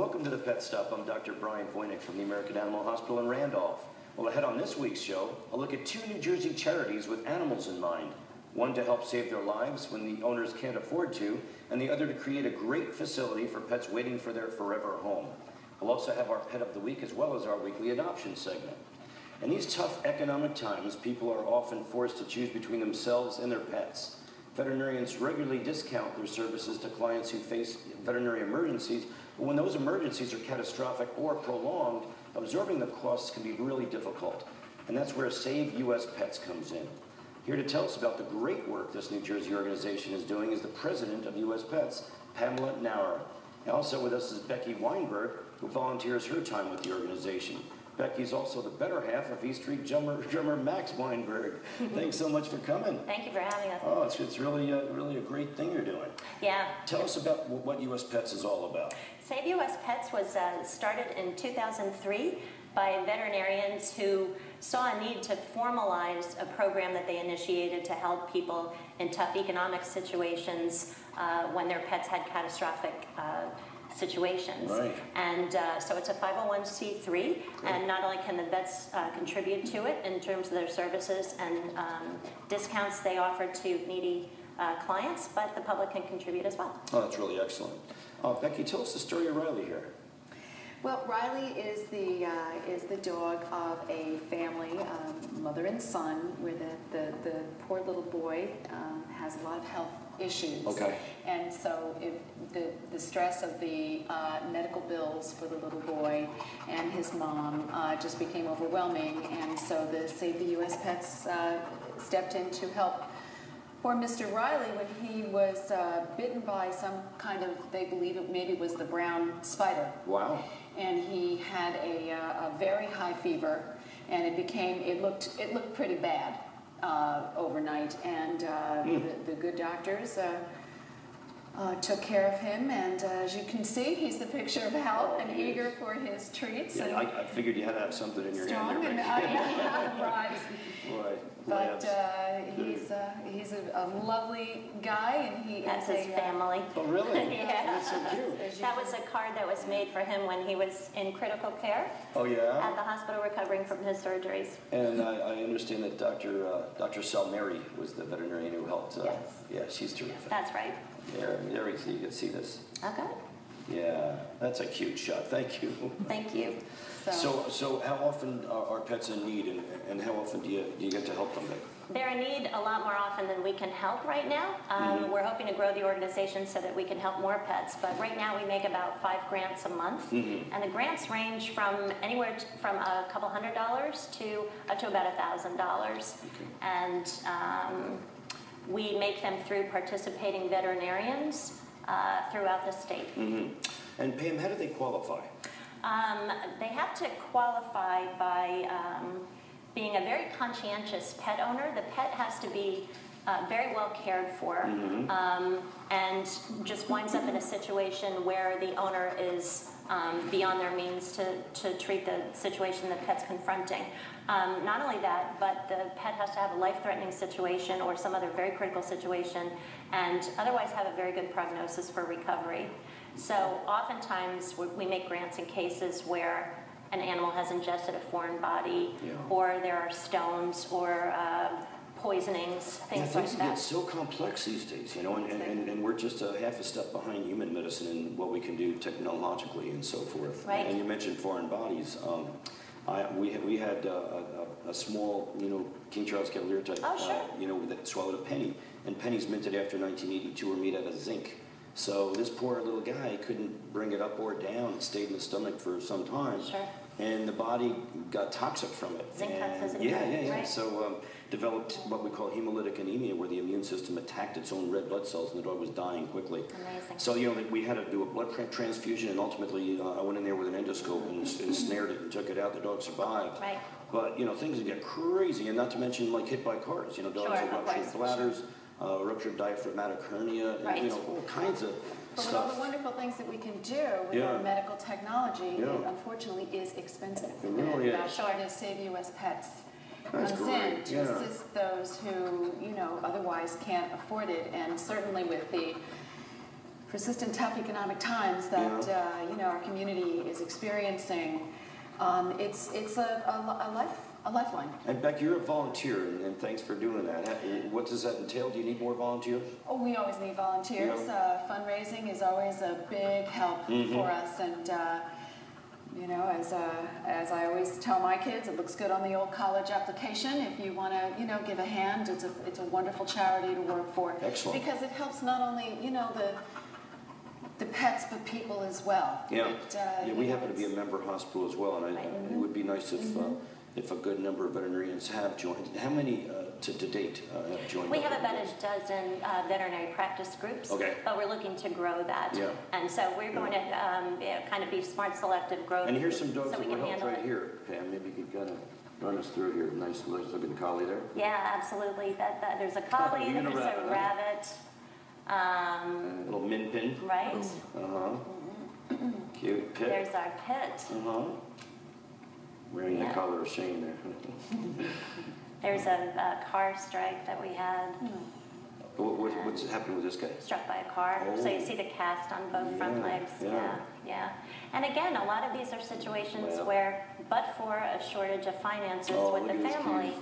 Welcome to the Pet Stop. I'm Dr. Brian Voynick from the American Animal Hospital in Randolph. Well, ahead on this week's show, a look at 2 New Jersey charities with animals in mind. One to help save their lives when the owners can't afford to, and the other to create a great facility for pets waiting for their forever home. We'll also have our Pet of the Week as well as our weekly adoption segment. In these tough economic times, people are often forced to choose between themselves and their pets. Veterinarians regularly discount their services to clients who face veterinary emergencies, but when those emergencies are catastrophic or prolonged, absorbing the costs can be really difficult. And that's where Save U.S. Pets comes in. Here to tell us about the great work this New Jersey organization is doing is the president of U.S. Pets, Pamela Knauer. Also with us is Becky Weinberg, who volunteers her time with the organization. Becky's also the better half of East Street drummer Max Weinberg. Thanks so much for coming. Thank you for having us. Oh, it's really a great thing you're doing. Yeah. Tell us about what U.S. Pets is all about. Save U.S. Pets was started in 2003 by veterinarians who saw a need to formalize a program that they initiated to help people in tough economic situations when their pets had catastrophic situations. Right. And so it's a 501c3, Great. and not only can the vets contribute to it in terms of their services and discounts they offer to needy clients, but the public can contribute as well. Oh, that's really excellent. Becky, tell us the story of Riley here. Well, Riley is the dog of a family, mother and son, where the poor little boy has a lot of health issues. Okay. And so the stress of the medical bills for the little boy and his mom just became overwhelming, and so the Save the U.S. Pets stepped in to help poor Mr. Riley when he was bitten by some kind of, they believe it maybe was the brown spider. Wow. And he had a very high fever, and it looked pretty bad overnight, and the good doctors took care of him, and as you can see, he's the picture of health and eager for his treats. Yeah, and I figured you had to have something in your hand there, strong, Becky. and right. Right. But he's a lovely guy, and he That's is his family. Oh, really? Yeah. That's so cute. That was a card that was made for him when he was in critical care Oh, yeah? at the hospital recovering from his surgeries. And I understand that Dr. Salmeri was the veterinarian who helped. Yes. Yeah, she's terrific. That's right. There you can see this. Okay. Yeah, that's a cute shot. Thank you. Thank you. So how often are pets in need, and how often do you get to help them? They're in need a lot more often than we can help right now. We're hoping to grow the organization so that we can help more pets, but right now we make about 5 grants a month, and the grants range from anywhere from a couple $100 to up to about $1,000, and we make them through participating veterinarians throughout the state. And Pam, how do they qualify? They have to qualify by being a very conscientious pet owner. The pet has to be very well cared for, and just winds up in a situation where the owner is beyond their means to treat the situation the pet's confronting. Not only that, but the pet has to have a life-threatening situation or some other very critical situation, and otherwise have a very good prognosis for recovery. So oftentimes we make grants in cases where an animal has ingested a foreign body, or there are stones or poisonings, things like that. Get so complex these days, you know, and we're just a half a step behind human medicine in what we can do technologically and so forth. Right. And you mentioned foreign bodies. We had a small, King Charles Cavalier type, that swallowed a penny, and pennies minted after 1982 were made out of zinc. So this poor little guy couldn't bring it up or down. It stayed in the stomach for some time. Sure. And the body got toxic from it. Zinc toxicity. Yeah. Right. So developed what we call hemolytic anemia, where the immune system attacked its own red blood cells, and the dog was dying quickly. Amazing. So we had to do a blood transfusion, and ultimately I went in there with an endoscope and snared it and took it out. The dog survived. Right. But things get crazy, and not to mention like hit by cars. Dogs have ruptured bladders. Ruptured diaphragmatic hernia, and, all kinds of But stuff. with all the wonderful things that we can do with our medical technology, it unfortunately is expensive. It really is. That's why the Save U.S. Pets That's comes great. in to assist those who, otherwise can't afford it, and certainly with the persistent tough economic times that our community is experiencing, it's a lifeline. And Becky, you're a volunteer, and thanks for doing that. What does that entail? Do you need more volunteers? Oh, we always need volunteers. Fundraising is always a big help for us, and as I always tell my kids, it looks good on the old college application. If you want to, give a hand, it's a wonderful charity to work for. Excellent. Because it helps not only, the pets, but people as well. Yeah. We happen to be a member hospital as well, and it would be nice if a good number of veterinarians have joined. How many to date have joined? We have about a dozen veterinary practice groups, but we're looking to grow that. Yeah. And so we're going to kind of be smart, selective growth. And here's some dogs so that we were can helped handle right it. here, Pam. Maybe you could kind of run us through here. Nice looking collie there. Yeah, absolutely. There's a collie, there's a rabbit. Little min pin. Right. Cute pit. There's our pit. Wearing the collar of shame there. There's a car strike that we had. What's happened with this guy? Struck by a car. So you see the cast on both front legs. Yeah. And again, a lot of these are situations where, but for a shortage of finances with the family,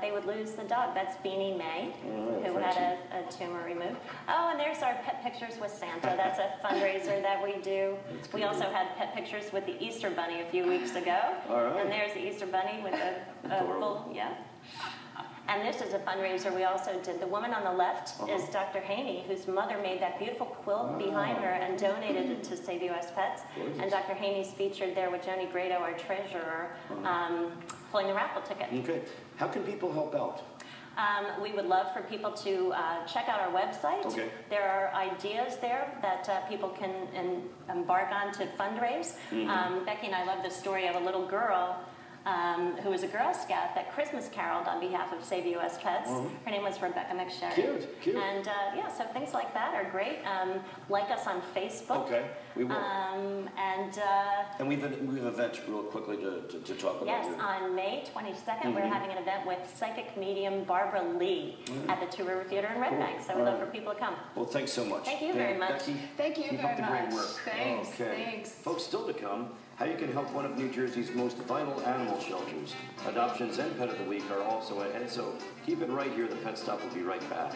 they would lose the dog. That's Beanie May, who had a tumor removed. Oh, and there's our pet pictures with Santa. That's a fundraiser that we do. We also had pet pictures with the Easter Bunny a few weeks ago. All right. And there's the Easter Bunny with a bull. Yeah. And this is a fundraiser we also did. The woman on the left is Dr. Haney, whose mother made that beautiful quilt behind her and donated it to Save US Pets. Gorgeous. And Dr. Haney's featured there with Joni Grado, our treasurer, pulling the raffle ticket. Okay. How can people help out? We would love for people to check out our website. Okay. There are ideas there that people can embark on to fundraise. Becky and I love the story of a little girl who was a Girl Scout that Christmas caroled on behalf of Save US Pets. Her name was Rebecca McSherry. Cute. And so things like that are great. Like us on Facebook. Okay, we will. And we have an event real quickly to talk about. Yes, on May 22nd, we're having an event with psychic medium Barbara Lee at the Two River Theater in Red Bank. So we'd love for people to come. Well, thanks so much. Thank you very much. Becky, Thank you keep very up the much. great work. Thanks. Thanks. Folks, still to come, how you can help one of New Jersey's most vital animal shelters. Adoptions and Pet of the Week are also ahead, so keep it right here. The Pet Stop will be right back.